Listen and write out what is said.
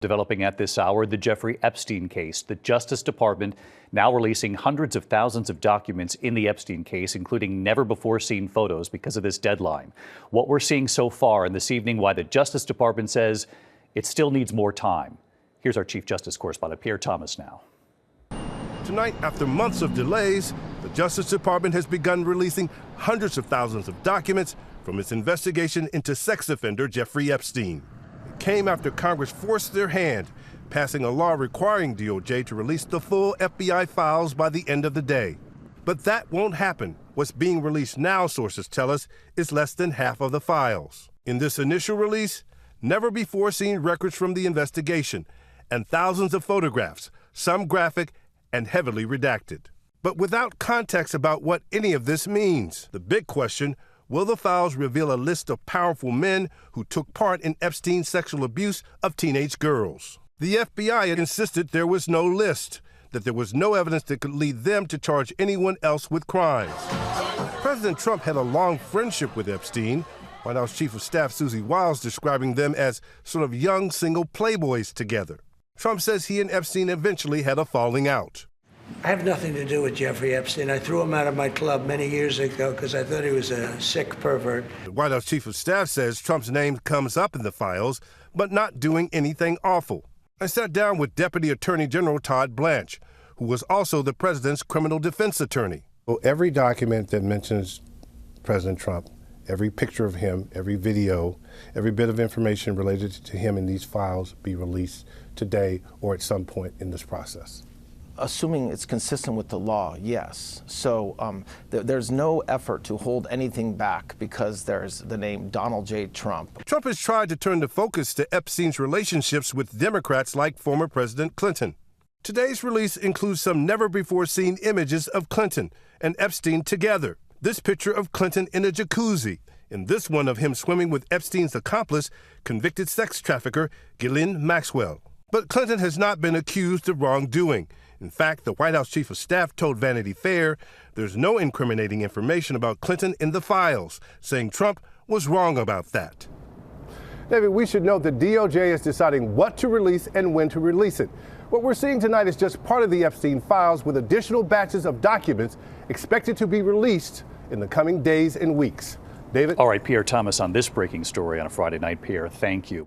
Developing at this hour, the Jeffrey Epstein case. The Justice Department now releasing hundreds of thousands of documents in the Epstein case, including never-before-seen photos because of this deadline. What we're seeing so far, and this evening why the Justice Department says it still needs more time. Here's our Chief Justice correspondent, Pierre Thomas, now. Tonight, after months of delays, the Justice Department has begun releasing hundreds of thousands of documents from its investigation into sex offender Jeffrey Epstein. Came after Congress forced their hand, passing a law requiring DOJ to release the full FBI files by the end of the day. But that won't happen. What's being released now, sources tell us, is less than half of the files. In this initial release, never-before-seen records from the investigation and thousands of photographs, some graphic and heavily redacted. But without context about what any of this means. The big question: will the files reveal a list of powerful men who took part in Epstein's sexual abuse of teenage girls? The FBI insisted there was no list, that there was no evidence that could lead them to charge anyone else with crimes. President Trump had a long friendship with Epstein, White House Chief of Staff Susie Wiles describing them as sort of young single playboys together. Trump says he and Epstein eventually had a falling out. I have nothing to do with Jeffrey Epstein. I threw him out of my club many years ago because I thought he was a sick pervert. The White House Chief of Staff says Trump's name comes up in the files, but not doing anything awful. I sat down with Deputy Attorney General Todd Blanche, who was also the president's criminal defense attorney. Well, every document that mentions President Trump, every picture of him, every video, every bit of information related to him in these files be released today or at some point in this process. Assuming it's consistent with the law, yes. So there's no effort to hold anything back because there's the name Donald J. Trump. Trump has tried to turn the focus to Epstein's relationships with Democrats like former President Clinton. Today's release includes some never-before-seen images of Clinton and Epstein together. This picture of Clinton in a jacuzzi, and this one of him swimming with Epstein's accomplice, convicted sex trafficker Ghislaine Maxwell. But Clinton has not been accused of wrongdoing. In fact, the White House Chief of Staff told Vanity Fair there's no incriminating information about Clinton in the files, saying Trump was wrong about that. David, we should note that DOJ is deciding what to release and when to release it. What we're seeing tonight is just part of the Epstein files, with additional batches of documents expected to be released in the coming days and weeks. David? All right, Pierre Thomas on this breaking story on a Friday night. Pierre, thank you.